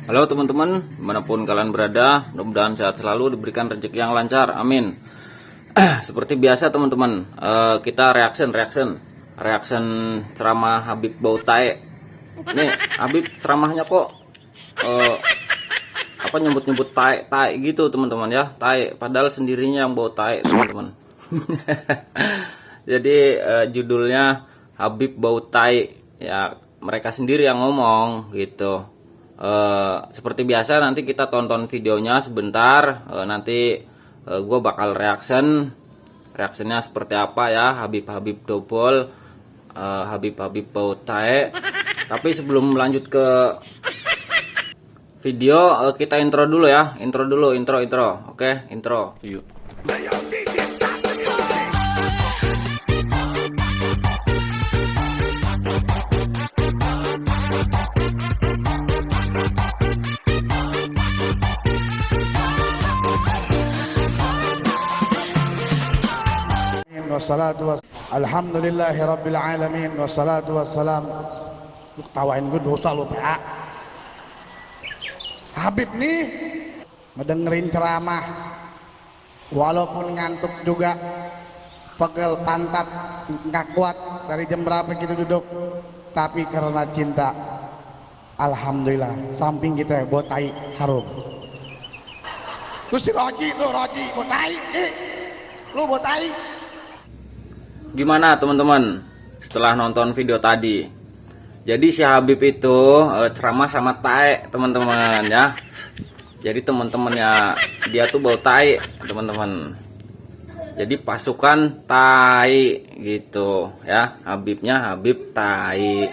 Halo teman-teman, dimanapun kalian berada, mudah-mudahan sehat selalu, diberikan rezeki yang lancar, amin. Seperti biasa teman-teman, kita reaction ceramah Habib Bautae. Nih Habib ceramahnya kok nyebut-nyebut tai gitu teman-teman ya, tai, padahal sendirinya yang bau tai teman-teman. Jadi judulnya Habib Bautae, ya mereka sendiri yang ngomong gitu. Seperti biasa nanti kita tonton videonya sebentar, nanti gue bakal reactionnya seperti apa ya, Habib Dobol, Habib Bautae. Tapi sebelum lanjut ke video, kita intro dulu ya, intro, oke, intro. Yuk. Alhamdulillahi rabbil alamin wassalatu wassalam. Lu ketawain gue dosa lu PA. Habib nih ngedengerin ceramah walaupun ngantuk juga, pegel pantat nggak kuat dari jam berapa gitu duduk, tapi karena cinta alhamdulillah samping kita botai harum. Terus si Roji botai, lu botai. Gimana teman-teman setelah nonton video tadi? Jadi si Habib itu ceramah sama tai teman-teman ya. Jadi teman-temannya dia tuh bau tai teman-teman. Jadi pasukan tai gitu ya. Habibnya Habib tai.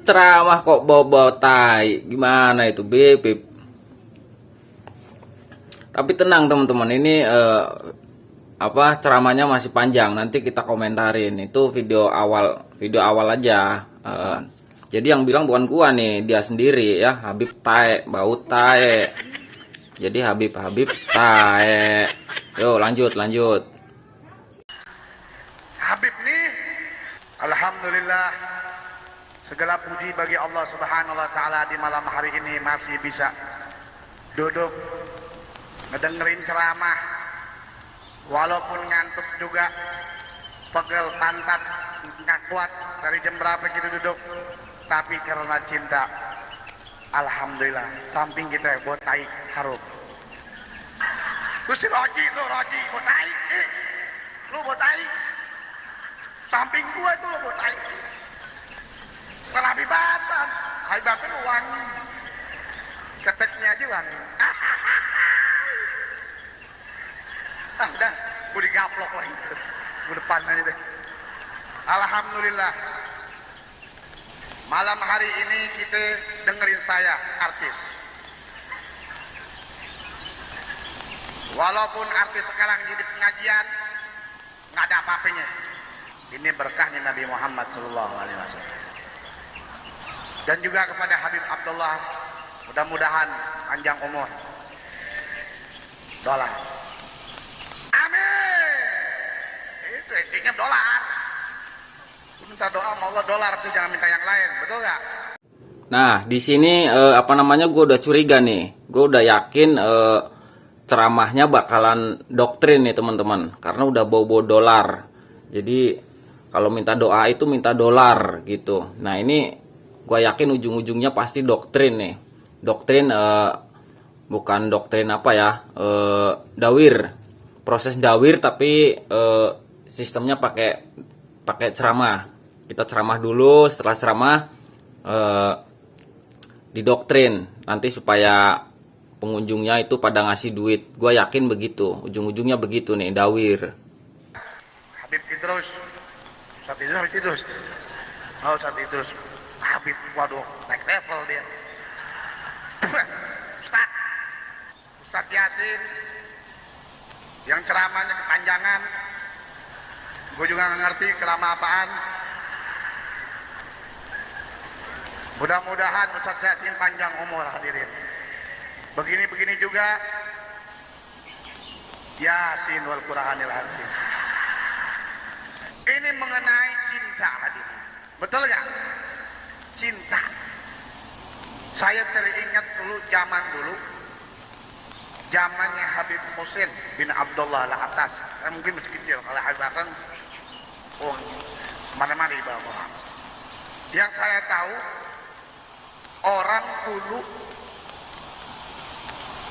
Ceramah kok bau tai, gimana itu Beb? Tapi tenang teman-teman, ini ceramahnya masih panjang, nanti kita komentarin. Itu video awal aja. Jadi yang bilang bukan gua nih, dia sendiri ya, Habib tai, bau tai. Jadi Habib tai. Yo lanjut. Habib nih, alhamdulillah, segala puji bagi Allah Subhanahu wa taala di malam hari ini masih bisa duduk ngedengerin ceramah walaupun ngantuk juga, pegel pantat nggak kuat dari jam berapa gitu duduk, tapi karena cinta alhamdulillah samping kita botai harum. Terus si Roji botai, lu botai, samping gua itu lu botai. Setelah Habibatan wangi, keteknya aja wangi. Udah, gue digaplok lagi, gue depan aja deh. Alhamdulillah, malam hari ini kita dengerin saya artis. Walaupun artis sekarang jadi pengajian, nggak ada apa-apanya. Ini berkahnya Nabi Muhammad SAW. Dan juga kepada Habib Abdullah, mudah-mudahan panjang umur. Dolar. Amin. Itu intinya dolar. Minta doa sama Allah dolar tuh, jangan minta yang lain, betul nggak? Nah di sini gue udah curiga nih, gue udah yakin ceramahnya bakalan doktrin nih teman-teman, karena udah bau-bau dolar. Jadi kalau minta doa itu minta dolar gitu. Nah ini gue yakin ujung-ujungnya pasti doktrin nih. Doktrin bukan doktrin dawir, proses dawir, tapi sistemnya pakai ceramah. Kita ceramah dulu, setelah ceramah didoktrin nanti supaya pengunjungnya itu pada ngasih duit. Gue yakin begitu, ujung-ujungnya begitu nih, dawir. Habib Idrus, Idrus. Habib, waduh, naik level dia. Ustaz Yasin, yang ceramahnya kepanjangan, gue juga nggak ngerti ceramah apaan. Mudah-mudahan Ustaz Yasin panjang umur hadirin. Begini-begini juga Yasin wal Qur'anil Hakim. Ini mengenai cinta hadirin. Betul nggak? Cinta. Saya teringat dulu zamannya Habib Husain bin Abdullah Al-Atas. Mungkin masih kecil. Kalau Habib Hasan, oh mana-mana di bawah. Yang saya tahu, orang dulu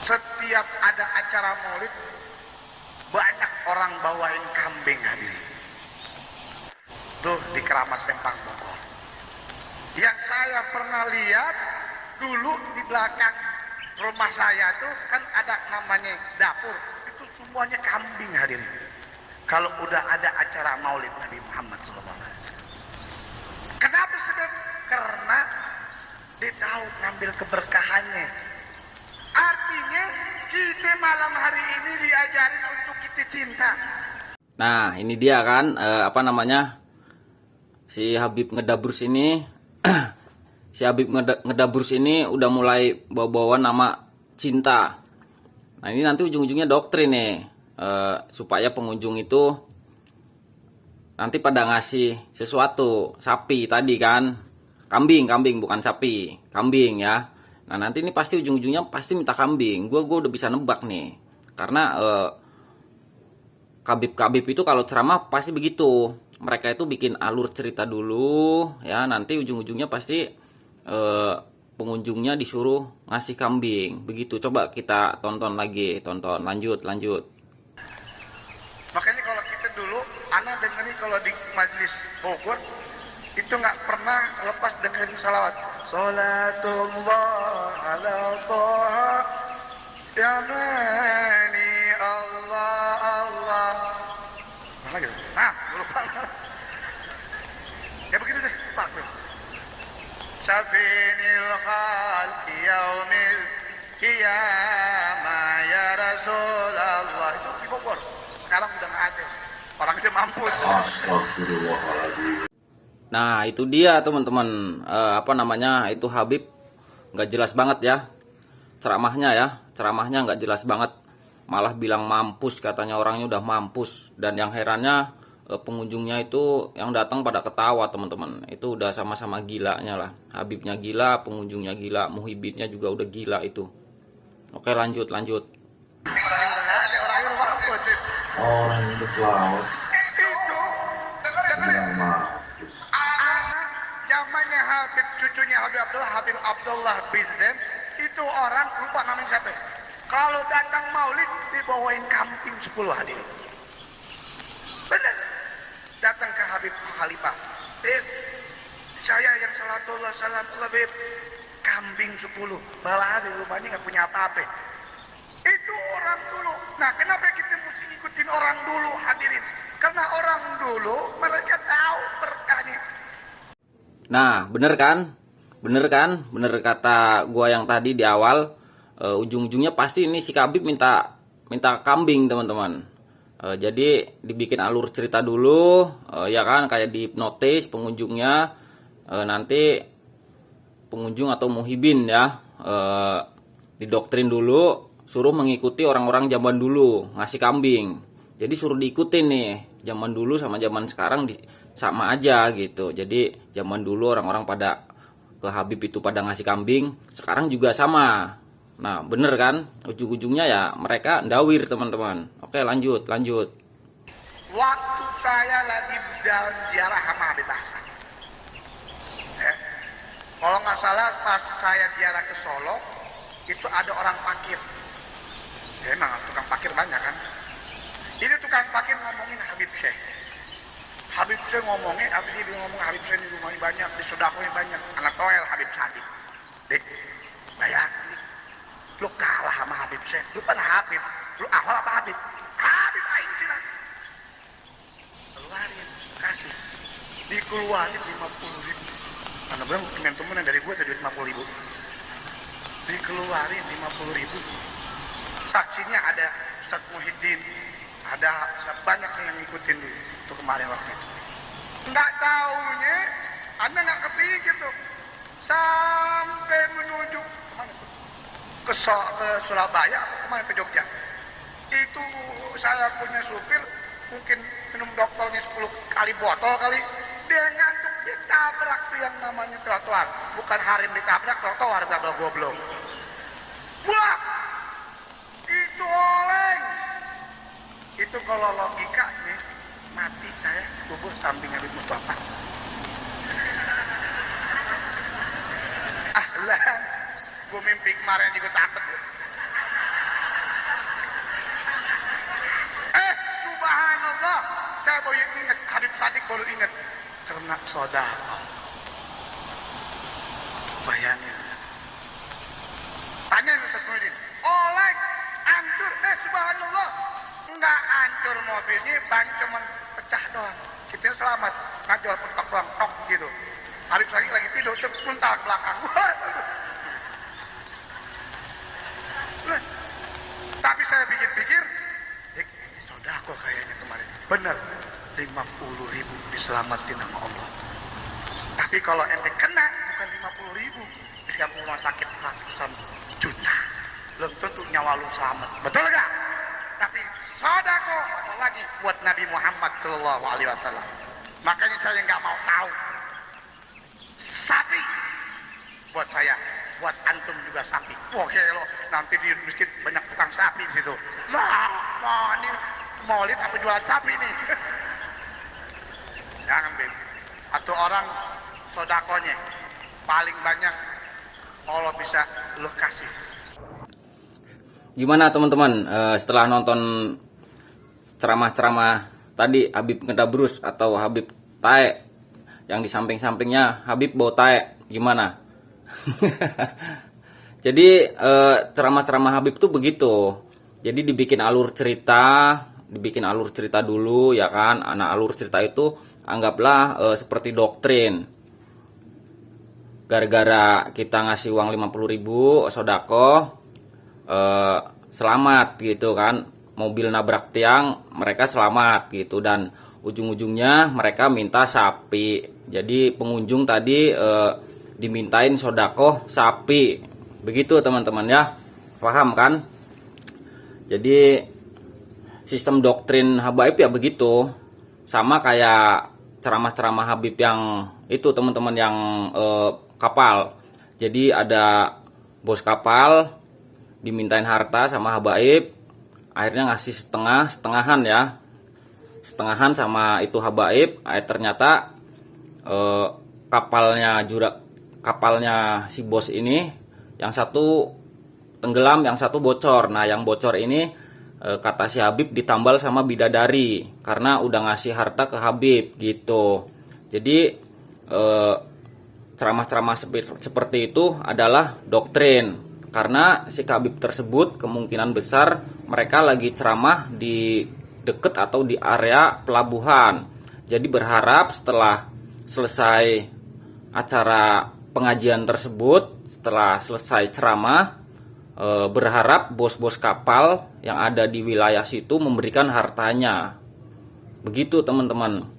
setiap ada acara maulid banyak orang bawain kambing hadirin. Tuh di Keramat Tempang Bogor. Yang saya pernah lihat dulu di belakang rumah saya tuh kan ada namanya dapur, itu semuanya kambing hadirin. Kalau udah ada acara maulid Nabi Muhammad SAW. Kenapa sebab? Karena dia tahu ngambil keberkahannya. Artinya kita malam hari ini diajarin untuk kita cinta. Nah, ini dia kan si Habib Ngedabrus ini si Habib Ngedabrus ini udah mulai bawa-bawa nama cinta. Nah, ini nanti ujung-ujungnya doktrin nih, supaya pengunjung itu nanti pada ngasih sesuatu, sapi tadi kan, kambing bukan sapi, kambing ya. Nah, nanti ini pasti ujung-ujungnya pasti minta kambing. Gue udah bisa nebak nih, karena kabib itu kalau ceramah pasti begitu. Mereka itu bikin alur cerita dulu ya, nanti ujung-ujungnya pasti pengunjungnya disuruh ngasih kambing. Begitu, coba kita tonton lagi, lanjut. Makanya kalau kita dulu, anak dengerin kalau di majelis Bogor itu nggak pernah lepas dengerin salawat. Salatullah ala toha ya mani Allah. Mana gitu? Nah, lupa. Ya begitu deh, Pak. Sabinil khalqi yaumil qiyamah ya Rasulullah. Itu di Bogor. Sekarang udah nggak ada. Orang itu mampus. Astagfirullahaladzim. Nah, itu dia teman-teman, itu Habib nggak jelas banget ya ceramahnya nggak jelas banget, malah bilang mampus, katanya orangnya udah mampus. Dan yang herannya pengunjungnya itu yang datang pada ketawa teman-teman. Itu udah sama-sama gilanya lah, Habibnya gila, pengunjungnya gila, muhibinnya juga udah gila itu. Oke, lanjut. Orang itu pelawat. Zamannya Habib, cucunya Habib Abdullah bin Zain, itu orang lupa namanya siapa. Kalau datang maulid dibawain kambing 10 hadirin. Benar. Datang ke Habib Khalifah. Beb, saya yang salatullah salam Beb, kambing 10. Malah di rumahnya nggak punya apa-apa. Itu orang dulu. Nah, kenapa kita mesti ikutin orang dulu hadirin? Karena orang dulu mereka tahu berkahnya. Nah, bener kan? Bener kata gua yang tadi di awal. Ujung-ujungnya pasti ini si Habib minta kambing teman-teman. Jadi dibikin alur cerita dulu, ya kan, kayak dihipnotis pengunjungnya. Nanti pengunjung atau muhibin ya, didoktrin dulu, suruh mengikuti orang-orang zaman dulu ngasih kambing. Jadi suruh diikutin nih, zaman dulu sama zaman sekarang sama aja gitu. Jadi zaman dulu orang-orang pada ke Habib itu pada ngasih kambing, sekarang juga sama. Nah, bener kan? Ujung-ujungnya ya mereka ndawir teman-teman. Oke, lanjut. Waktu saya lagi jalan ziarah sama Habib Hasan, kalau nggak salah pas saya ziarah ke Solo, itu ada orang parkir. Ya emang tukang parkir banyak kan. Ini tukang parkir ngomongin Habib Syekh. Habib Syekh ngomongin, dia ngomong Habib Syekh di rumahnya banyak, di sodakonya banyak. Anak toel Habib Sadiq. Dik, bayar. Lu kalah sama Habib Syekh. Lu kan Habib. Lu awal apa Habib? Habib aing cina. Keluarin, kasih. Dikeluarin 50.000. Karena bilang temen-temen yang dari gue tadi 50.000. Dikeluarin 50.000. Saksinya ada Ustaz Muhyiddin, ada banyak yang ngikutin itu kemarin waktu itu. Nggak taunya, Anda nggak kepikir tuh. sampai menuju kemana tuh? Ke Surabaya, kemana, ke Jogja. Itu saya punya supir, mungkin minum dokternya 10 kali botol kali, dia ngantuk, ditabrak tuh yang namanya trotoar. Bukan harim ditabrak, trotoar ditabrak goblok. Wah, itu oleng. Itu kalau logika nih, mati saya kubur samping Habib Mustafa. Ah lah, gue mimpi kemarin juga takut. Subhanallah, saya baru ingat, Habib Sadiq baru ingat, ternak sodako. Bayangin. Tanya Ustaz Muhyiddin, oleng, hancur, subhanallah. Enggak hancur mobilnya, ban cuman pecah doang. Kita selamat, ngajol pentok doang, tok gitu. Habib Sadiq lagi tidur, terus muntah belakang. Tapi saya pikir-pikir, ini sodako kayaknya kemarin. Bener, 50.000 diselamatin sama Allah. Tapi kalau ente kena, bukan 50.000, bisa rumah sakit ratusan juta. Belum tentu nyawa lu selamat. Betul gak? Tapi sodako, apalagi buat Nabi Muhammad SAW. Makanya saya nggak mau tahu. Sapi buat saya, buat antum juga sapi. Oke lo, nanti di masjid banyak tukang sapi di situ. Nah, ini maulid apa jualan sapi nih? Jangan Beb. Atau orang sodakonya paling banyak Allah bisa lo kasih. Gimana teman-teman, setelah nonton ceramah-ceramah tadi Habib Ngedabrus atau Habib Tae, yang di samping-sampingnya Habib Bau Tae, gimana? Jadi ceramah-ceramah Habib tuh begitu. Jadi dibikin alur cerita dulu ya kan. Anak alur cerita itu anggaplah seperti doktrin. Gara-gara kita ngasih uang 50.000 sodako, selamat gitu kan. Mobil nabrak tiang, mereka selamat gitu. Dan ujung-ujungnya mereka minta sapi. Jadi pengunjung tadi dimintain sodako sapi. Begitu teman-teman ya. Paham kan? Jadi sistem doktrin habaib ya begitu. Sama kayak ceramah-ceramah Habib yang itu teman-teman, yang kapal. Jadi ada bos kapal dimintain harta sama habaib, akhirnya ngasih setengahan ya, setengahan sama itu habaib. Ternyata kapalnya si bos ini, yang satu tenggelam, yang satu bocor. Nah yang bocor ini kata si Habib ditambal sama bidadari karena udah ngasih harta ke Habib gitu. Jadi ceramah-ceramah seperti itu adalah doktrin, karena si Habib tersebut kemungkinan besar mereka lagi ceramah di deket atau di area pelabuhan. Jadi berharap setelah selesai acara pengajian tersebut, setelah selesai ceramah, berharap bos-bos kapal yang ada di wilayah situ memberikan hartanya. Begitu teman-teman.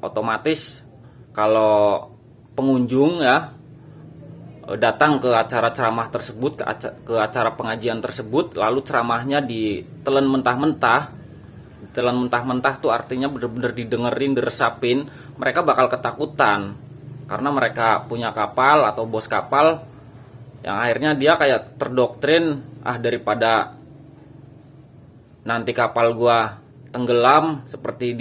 Otomatis kalau pengunjung ya datang ke acara ceramah tersebut, ke acara pengajian tersebut, lalu ceramahnya ditelan mentah-mentah. Ditelan mentah-mentah tuh artinya bener-bener didengerin, diresapin, mereka bakal ketakutan karena mereka punya kapal atau bos kapal yang akhirnya dia kayak terdoktrin, daripada nanti kapal gua tenggelam seperti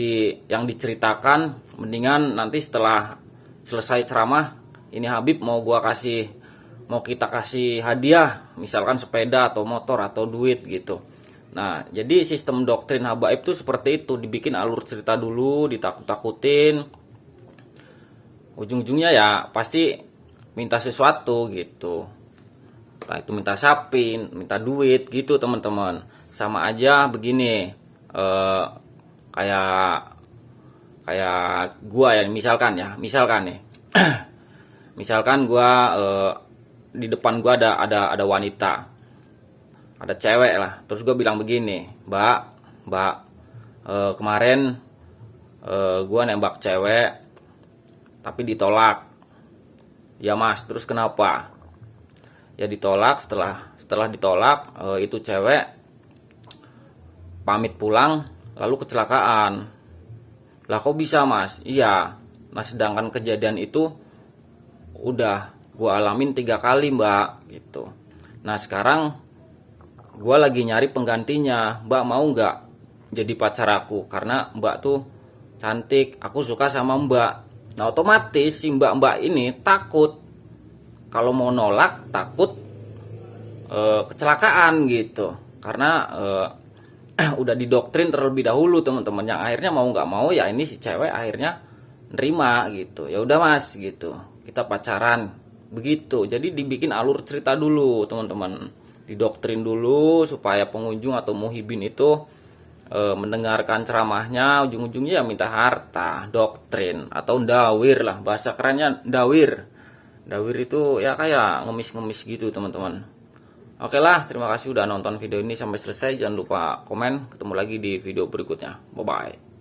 yang diceritakan, mendingan nanti setelah selesai ceramah ini Habib mau kita kasih hadiah, misalkan sepeda atau motor atau duit gitu. Nah jadi sistem doktrin habaib itu seperti itu, dibikin alur cerita dulu, ditakut-takutin, ujung-ujungnya ya pasti minta sesuatu gitu. Entah itu minta sapi, minta duit gitu teman-teman. Sama aja begini, kayak gua ya, misalkan nih misalkan gua di depan gua ada wanita, ada cewek lah, terus gua bilang begini, mbak, kemarin gua nembak cewek tapi ditolak Ya mas, terus kenapa? Ya ditolak. Setelah ditolak, itu cewek pamit pulang lalu kecelakaan. Lah kok bisa mas? Iya. Nah sedangkan kejadian itu udah gue alamin 3 kali mbak gitu. Nah sekarang gue lagi nyari penggantinya. Mbak mau nggak jadi pacar aku? Karena mbak tuh cantik, aku suka sama mbak. Nah otomatis si mbak-mbak ini takut, kalau mau nolak takut kecelakaan gitu. Karena udah didoktrin terlebih dahulu teman-teman, yang akhirnya mau nggak mau ya ini si cewek akhirnya nerima gitu. Ya udah mas gitu, kita pacaran begitu. Jadi dibikin alur cerita dulu teman-teman, didoktrin dulu supaya pengunjung atau muhibin itu mendengarkan ceramahnya ujung-ujungnya ya minta harta. Doktrin atau dawir lah, bahasa kerennya dawir. Dawir itu ya kayak ngemis-ngemis gitu teman-teman. Oke lah, terima kasih udah nonton video ini sampai selesai. Jangan lupa komen. Ketemu lagi di video berikutnya. Bye bye.